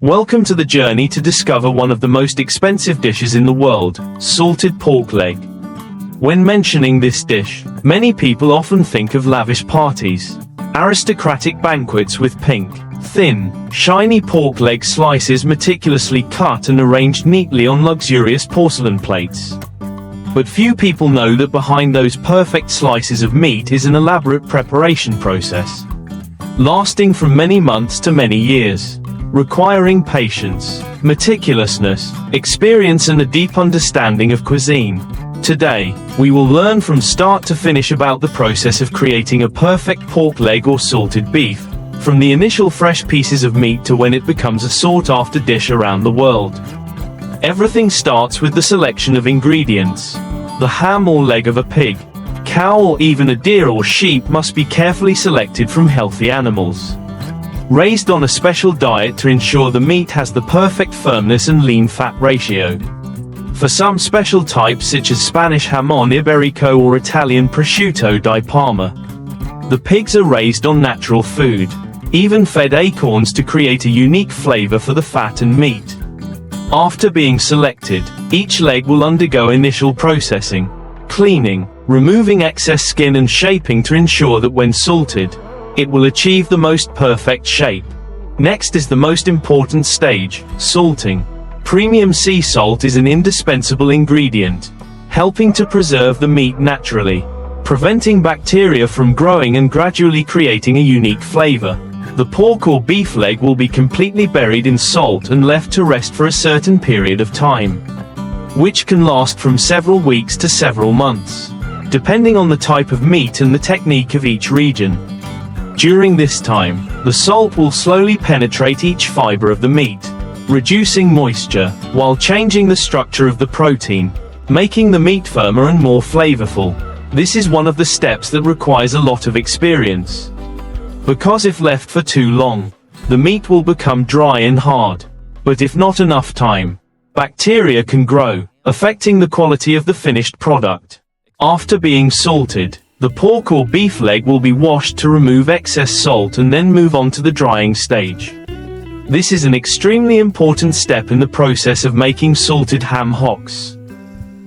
Welcome to the journey to discover one of the most expensive dishes in the world, salted pork leg. When mentioning this dish, many people often think of lavish parties, aristocratic banquets with pink, thin, shiny pork leg slices meticulously cut and arranged neatly on luxurious porcelain plates. But few people know that behind those perfect slices of meat is an elaborate preparation process, lasting from many months to many years, requiring patience, meticulousness, experience and a deep understanding of cuisine. Today, we will learn from start to finish about the process of creating a perfect pork leg or salted beef, from the initial fresh pieces of meat to when it becomes a sought-after dish around the world. Everything starts with the selection of ingredients. The ham or leg of a pig, cow or even a deer or sheep must be carefully selected from healthy animals, raised on a special diet to ensure the meat has the perfect firmness and lean fat ratio. For some special types such as Spanish jamon iberico or Italian prosciutto di Parma, the pigs are raised on natural food, even fed acorns to create a unique flavor for the fat and meat. After being selected, each leg will undergo initial processing, cleaning, removing excess skin and shaping to ensure that when salted, it will achieve the most perfect shape. Next is the most important stage, salting. Premium sea salt is an indispensable ingredient, helping to preserve the meat naturally, preventing bacteria from growing and gradually creating a unique flavor. The pork or beef leg will be completely buried in salt and left to rest for a certain period of time, which can last from several weeks to several months, depending on the type of meat and the technique of each region. During this time, the salt will slowly penetrate each fiber of the meat, reducing moisture, while changing the structure of the protein, making the meat firmer and more flavorful. This is one of the steps that requires a lot of experience, because if left for too long, the meat will become dry and hard. But if not enough time, bacteria can grow, affecting the quality of the finished product. After being salted, the pork or beef leg will be washed to remove excess salt and then move on to the drying stage. This is an extremely important step in the process of making salted ham hocks.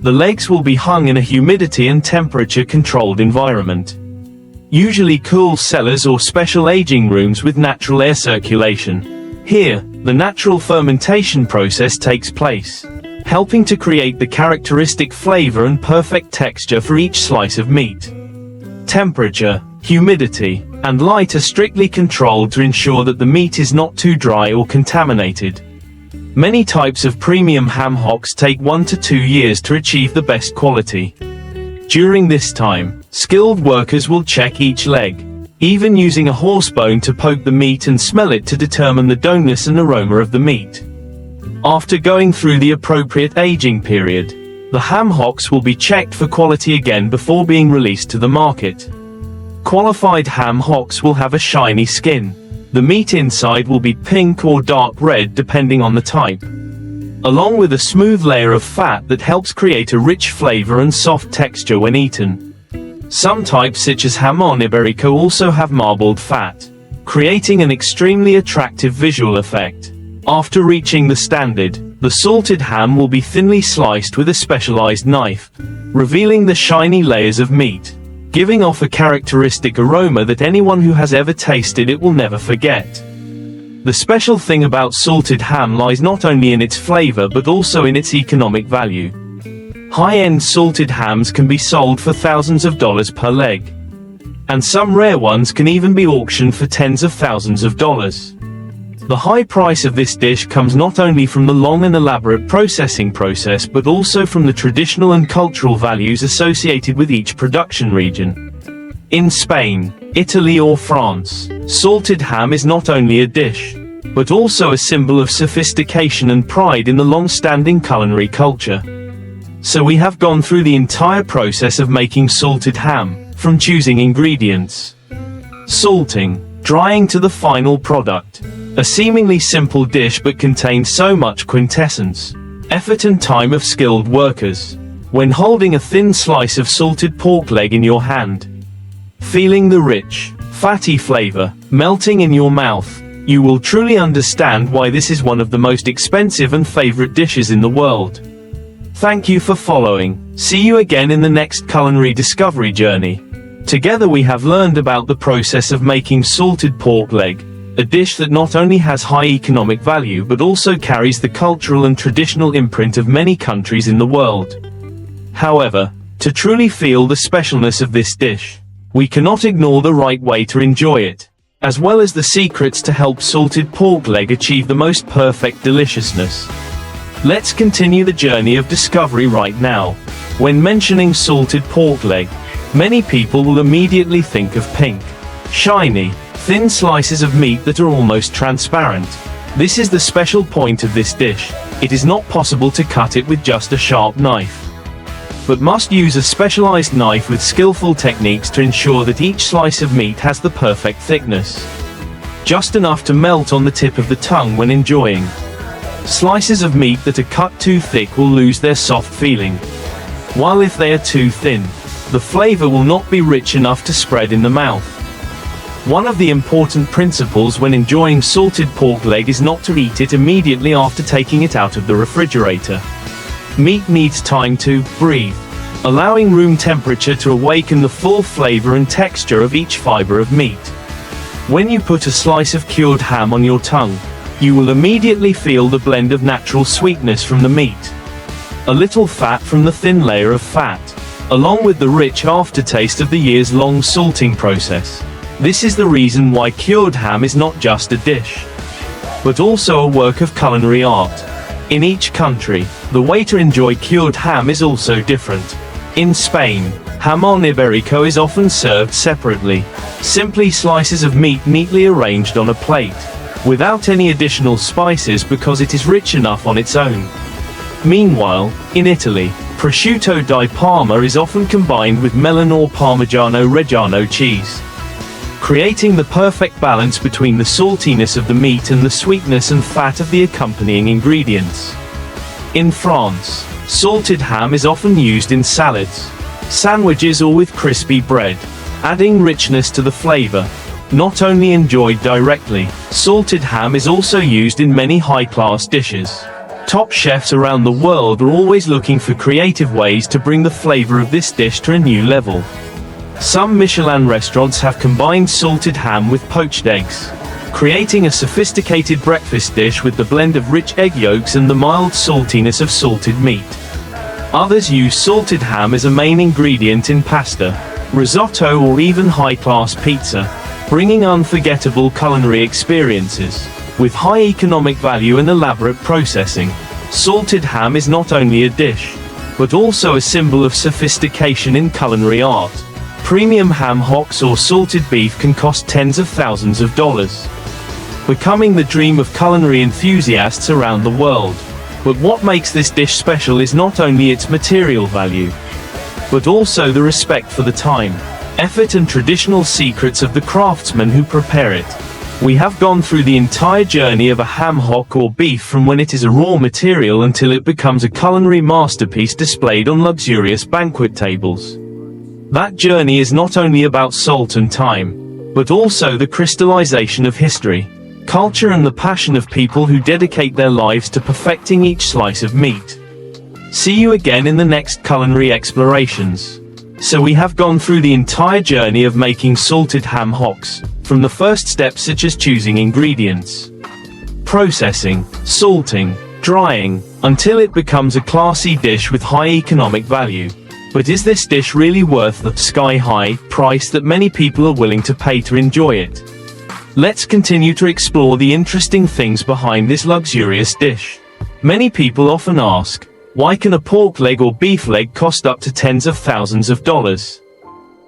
The legs will be hung in a humidity and temperature controlled environment, usually cool cellars or special aging rooms with natural air circulation. Here, the natural fermentation process takes place, helping to create the characteristic flavor and perfect texture for each slice of meat. Temperature, humidity, and light are strictly controlled to ensure that the meat is not too dry or contaminated. Many types of premium ham hocks take 1 to 2 years to achieve the best quality. During this time, skilled workers will check each leg, even using a horse bone to poke the meat and smell it to determine the doneness and aroma of the meat. After going through the appropriate aging period, the ham hocks will be checked for quality again before being released to the market. Qualified ham hocks will have a shiny skin. The meat inside will be pink or dark red depending on the type, along with a smooth layer of fat that helps create a rich flavor and soft texture when eaten. Some types such as jamon iberico also have marbled fat, creating an extremely attractive visual effect. After reaching the standard, the salted ham will be thinly sliced with a specialized knife, revealing the shiny layers of meat, giving off a characteristic aroma that anyone who has ever tasted it will never forget. The special thing about salted ham lies not only in its flavor but also in its economic value. High-end salted hams can be sold for thousands of dollars per leg, and some rare ones can even be auctioned for tens of thousands of dollars. The high price of this dish comes not only from the long and elaborate processing process but also from the traditional and cultural values associated with each production region. In Spain, Italy or France, salted ham is not only a dish, but also a symbol of sophistication and pride in the long-standing culinary culture. So we have gone through the entire process of making salted ham, from choosing ingredients, salting, drying to the final product. A seemingly simple dish but contains so much quintessence, effort and time of skilled workers. When holding a thin slice of salted pork leg in your hand, feeling the rich, fatty flavor melting in your mouth, you will truly understand why this is one of the most expensive and favorite dishes in the world. Thank you for following. See you again in the next culinary discovery journey. Together we have learned about the process of making salted pork leg, a dish that not only has high economic value but also carries the cultural and traditional imprint of many countries in the world. However, to truly feel the specialness of this dish, we cannot ignore the right way to enjoy it, as well as the secrets to help salted pork leg achieve the most perfect deliciousness. Let's continue the journey of discovery right now. When mentioning salted pork leg, many people will immediately think of pink, shiny, thin slices of meat that are almost transparent. This is the special point of this dish. It is not possible to cut it with just a sharp knife, but must use a specialized knife with skillful techniques to ensure that each slice of meat has the perfect thickness, just enough to melt on the tip of the tongue when enjoying. Slices of meat that are cut too thick will lose their soft feeling, while if they are too thin, the flavor will not be rich enough to spread in the mouth. One of the important principles when enjoying salted pork leg is not to eat it immediately after taking it out of the refrigerator. Meat needs time to breathe, allowing room temperature to awaken the full flavor and texture of each fiber of meat. When you put a slice of cured ham on your tongue, you will immediately feel the blend of natural sweetness from the meat, a little fat from the thin layer of fat, along with the rich aftertaste of the years-long salting process. This is the reason why cured ham is not just a dish, but also a work of culinary art. In each country, the way to enjoy cured ham is also different. In Spain, jamón ibérico is often served separately, simply slices of meat neatly arranged on a plate, without any additional spices because it is rich enough on its own. Meanwhile, in Italy, prosciutto di Parma is often combined with melon or Parmigiano Reggiano cheese, creating the perfect balance between the saltiness of the meat and the sweetness and fat of the accompanying ingredients. In France, salted ham is often used in salads, sandwiches or with crispy bread, adding richness to the flavor. Not only enjoyed directly, salted ham is also used in many high-class dishes. Top chefs around the world are always looking for creative ways to bring the flavor of this dish to a new level. Some Michelin restaurants have combined salted ham with poached eggs, creating a sophisticated breakfast dish with the blend of rich egg yolks and the mild saltiness of salted meat. Others use salted ham as a main ingredient in pasta, risotto or even high-class pizza, bringing unforgettable culinary experiences. With high economic value and elaborate processing, salted ham is not only a dish, but also a symbol of sophistication in culinary art. Premium ham hocks or salted beef can cost tens of thousands of dollars, becoming the dream of culinary enthusiasts around the world. But what makes this dish special is not only its material value, but also the respect for the time, effort and traditional secrets of the craftsmen who prepare it. We have gone through the entire journey of a ham hock or beef from when it is a raw material until it becomes a culinary masterpiece displayed on luxurious banquet tables. That journey is not only about salt and time, but also the crystallization of history, culture and the passion of people who dedicate their lives to perfecting each slice of meat. See you again in the next culinary explorations. So we have gone through the entire journey of making salted ham hocks, from the first steps such as choosing ingredients, processing, salting, drying, until it becomes a classy dish with high economic value. But is this dish really worth the sky-high price that many people are willing to pay to enjoy it? Let's continue to explore the interesting things behind this luxurious dish. Many people often ask, why can a pork leg or beef leg cost up to tens of thousands of dollars?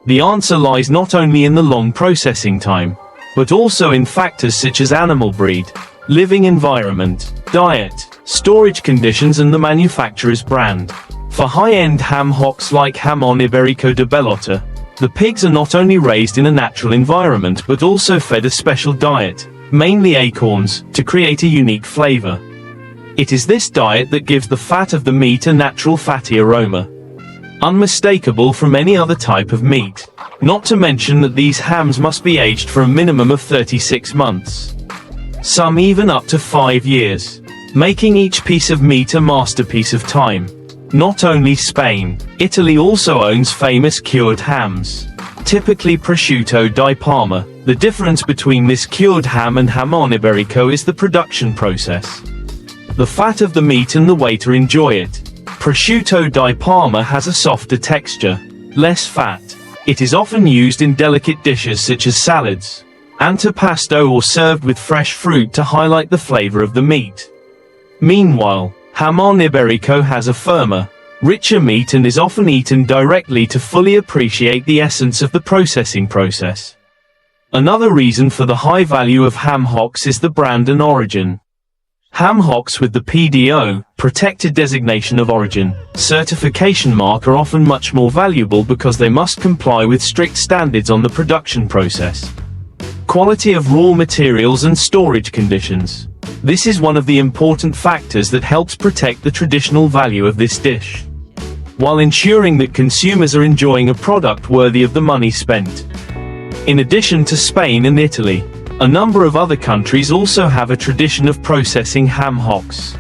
The answer lies not only in the long processing time, but also in factors such as animal breed, living environment, diet, storage conditions and the manufacturer's brand. For high-end ham hocks like Jamón Ibérico de Bellota, the pigs are not only raised in a natural environment but also fed a special diet, mainly acorns, to create a unique flavor. It is this diet that gives the fat of the meat a natural fatty aroma, unmistakable from any other type of meat. Not to mention that these hams must be aged for a minimum of 36 months. some even up to 5 years, making each piece of meat a masterpiece of time. Not only Spain, Italy also owns famous cured hams, typically prosciutto di Parma. The difference between this cured ham and jamon iberico is the production process, the fat of the meat and the way to enjoy it. Prosciutto di Parma has a softer texture, less fat. It is often used in delicate dishes such as salads, antipasto, or served with fresh fruit to highlight the flavor of the meat. Meanwhile, jamon iberico has a firmer, richer meat and is often eaten directly to fully appreciate the essence of the processing process. Another reason for the high value of ham hocks is the brand and origin. Ham hocks with the PDO, Protected Designation of Origin, certification mark are often much more valuable because they must comply with strict standards on the production process, quality of raw materials and storage conditions. This is one of the important factors that helps protect the traditional value of this dish, while ensuring that consumers are enjoying a product worthy of the money spent. In addition to Spain and Italy, a number of other countries also have a tradition of processing ham hocks,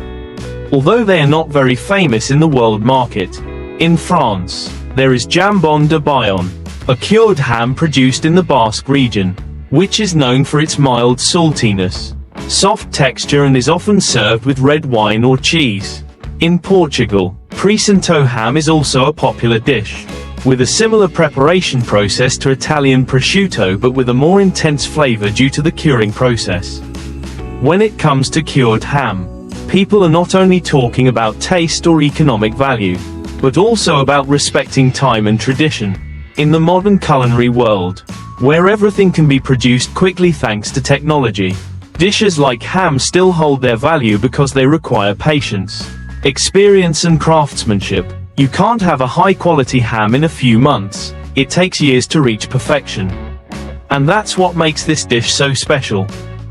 although they are not very famous in the world market. In France, there is jambon de Bayonne, a cured ham produced in the Basque region, which is known for its mild saltiness, soft texture, and is often served with red wine or cheese. In Portugal, presunto ham is also a popular dish, with a similar preparation process to Italian prosciutto but with a more intense flavor due to the curing process. When it comes to cured ham, people are not only talking about taste or economic value, but also about respecting time and tradition. In the modern culinary world, where everything can be produced quickly thanks to technology, dishes like ham still hold their value because they require patience, experience and craftsmanship. You can't have a high-quality ham in a few months. It takes years to reach perfection. And that's what makes this dish so special.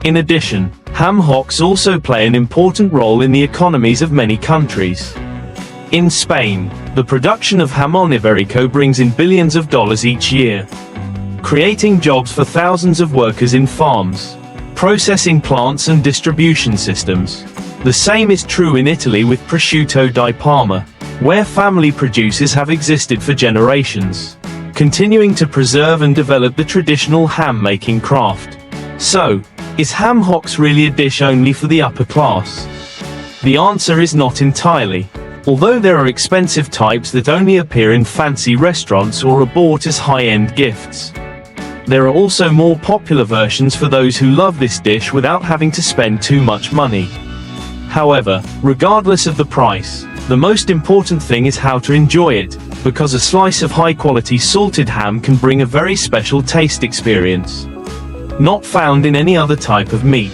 In addition, ham hocks also play an important role in the economies of many countries. In Spain, the production of jamon iberico brings in billions of dollars each year, creating jobs for thousands of workers in farms, processing plants and distribution systems. The same is true in Italy with prosciutto di Parma, where family producers have existed for generations, continuing to preserve and develop the traditional ham-making craft. So, is ham hocks really a dish only for the upper class? The answer is not entirely. Although there are expensive types that only appear in fancy restaurants or are bought as high-end gifts, there are also more popular versions for those who love this dish without having to spend too much money. However, regardless of the price, the most important thing is how to enjoy it, because a slice of high-quality salted ham can bring a very special taste experience, not found in any other type of meat.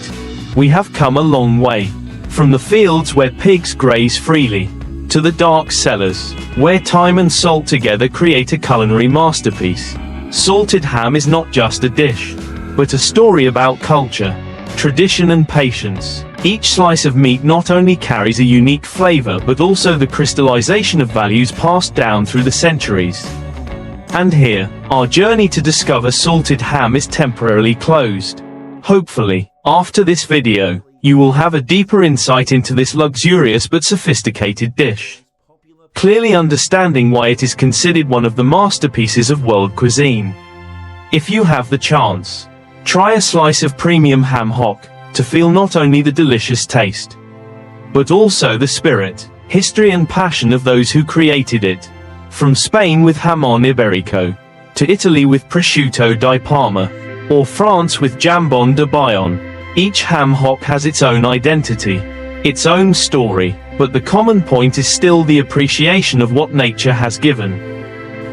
We have come a long way, from the fields where pigs graze freely, to the dark cellars, where time and salt together create a culinary masterpiece. Salted ham is not just a dish, but a story about culture, tradition and patience. Each slice of meat not only carries a unique flavor but also the crystallization of values passed down through the centuries. And here, our journey to discover salted ham is temporarily closed. Hopefully, after this video, you will have a deeper insight into this luxurious but sophisticated dish, clearly understanding why it is considered one of the masterpieces of world cuisine. If you have the chance, try a slice of premium ham hock, to feel not only the delicious taste, but also the spirit, history and passion of those who created it. From Spain with jamon iberico, to Italy with prosciutto di Parma, or France with jambon de Bayonne, each ham hock has its own identity, its own story, but the common point is still the appreciation of what nature has given.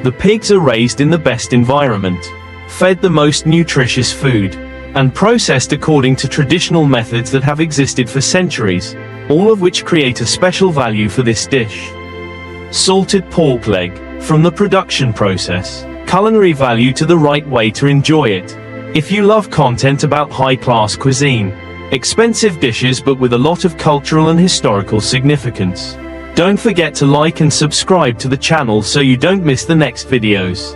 The pigs are raised in the best environment, fed the most nutritious food, and processed according to traditional methods that have existed for centuries, all of which create a special value for this dish. Salted pork leg, from the production process, culinary value to the right way to enjoy it. If you love content about high-class cuisine, expensive dishes but with a lot of cultural and historical significance, don't forget to like and subscribe to the channel so you don't miss the next videos.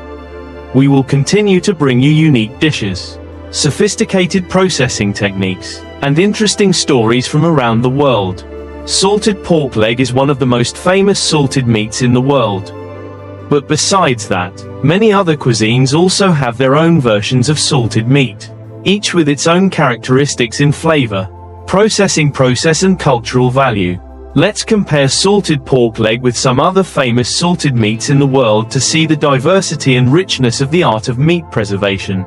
We will continue to bring you unique dishes, sophisticated processing techniques, and interesting stories from around the world. Salted pork leg is one of the most famous salted meats in the world. But besides that, many other cuisines also have their own versions of salted meat, each with its own characteristics in flavor, processing process and cultural value. Let's compare salted pork leg with some other famous salted meats in the world to see the diversity and richness of the art of meat preservation.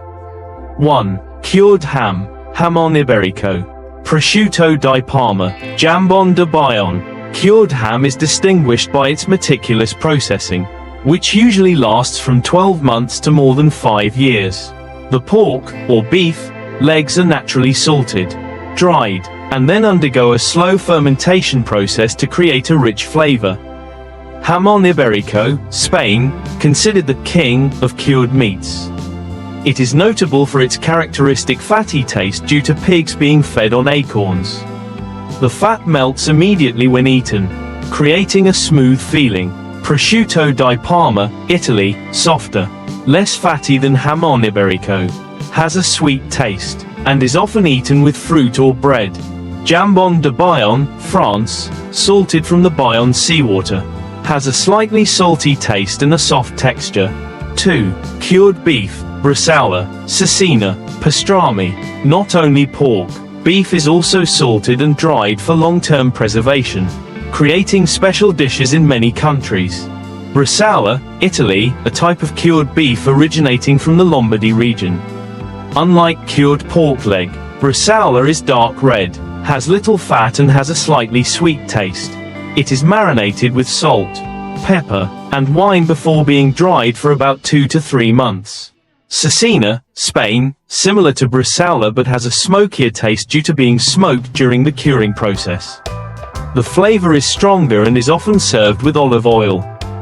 1. Cured ham, Jamon Iberico. Prosciutto di Parma, Jambon de Bayonne. Cured ham is distinguished by its meticulous processing, which usually lasts from 12 months to more than 5 years. The pork, or beef, legs are naturally salted, dried, and then undergo a slow fermentation process to create a rich flavor. Jamon Iberico, Spain, considered the king of cured meats. It is notable for its characteristic fatty taste due to pigs being fed on acorns. The fat melts immediately when eaten, creating a smooth feeling. Prosciutto di Parma, Italy, softer, less fatty than Jamon Iberico, has a sweet taste, and is often eaten with fruit or bread. Jambon de Bayonne, France, salted from the Bayonne seawater, has a slightly salty taste and a soft texture. 2. Cured beef, Bresaola, Cecina, pastrami. Not only pork, beef is also salted and dried for long-term preservation, creating special dishes in many countries. Bresaola, Italy, a type of cured beef originating from the Lombardy region. Unlike cured pork leg, Bresaola is dark red, has little fat and has a slightly sweet taste. It is marinated with salt, pepper, and wine before being dried for about 2 to 3 months. Cecina, Spain, similar to Bresaola but has a smokier taste due to being smoked during the curing process. The flavor is stronger and is often served with olive oil.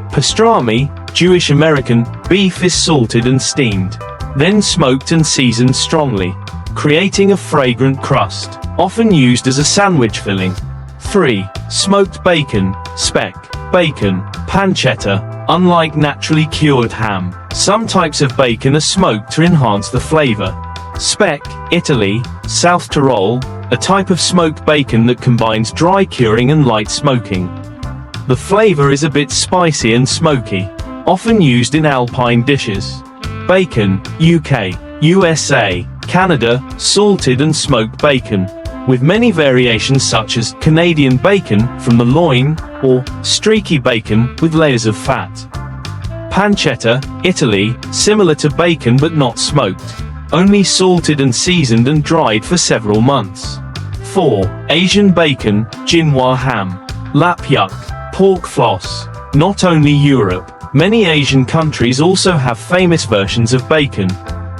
Pastrami, Jewish American, beef is salted and steamed, then smoked and seasoned strongly, creating a fragrant crust, often used as a sandwich filling. 3. Smoked bacon, speck, bacon, pancetta. Unlike naturally cured ham, some types of bacon are smoked to enhance the flavor. Speck, Italy, South Tyrol, a type of smoked bacon that combines dry curing and light smoking. The flavor is a bit spicy and smoky, often used in alpine dishes. Bacon, UK, USA, Canada, salted and smoked bacon, with many variations such as Canadian bacon from the loin, or streaky bacon with layers of fat. Pancetta, Italy, similar to bacon but not smoked, only salted and seasoned and dried for several months. 4. Asian bacon, Jinhua ham. Lap yuk, pork floss. Not only Europe, many Asian countries also have famous versions of bacon.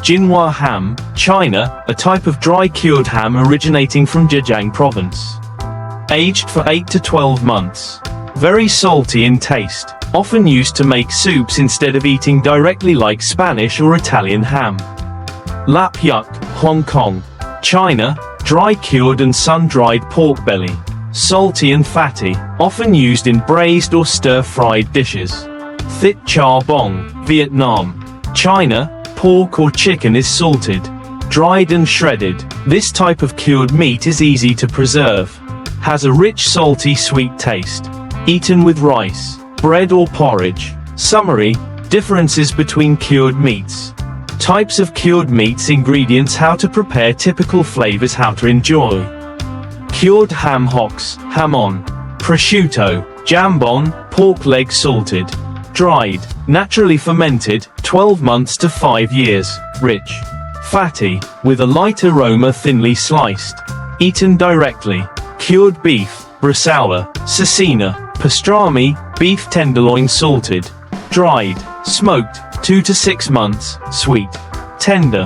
Jinhua ham, China, a type of dry cured ham originating from Zhejiang province. Aged for 8 to 12 months. Very salty in taste, often used to make soups instead of eating directly like Spanish or Italian ham. Lap yuk, Hong Kong, China, dry cured and sun-dried pork belly. Salty and fatty, often used in braised or stir-fried dishes. Thit char bong, Vietnam, China, pork or chicken is salted, dried and shredded. This type of cured meat is easy to preserve, has a rich salty sweet taste, eaten with rice, bread or porridge. Summary: differences between cured meats. Types of cured meats. Ingredients. How to prepare. Typical flavors. How to enjoy. Cured ham hocks, Jamon. Prosciutto, Jambon, pork leg salted. Dried, naturally fermented, 12 months to 5 years, rich. Fatty, with a light aroma, thinly sliced. Eaten directly. Cured beef, Bresaola, Cecina, pastrami, beef tenderloin salted. Dried, smoked, 2 to 6 months, sweet. Tender.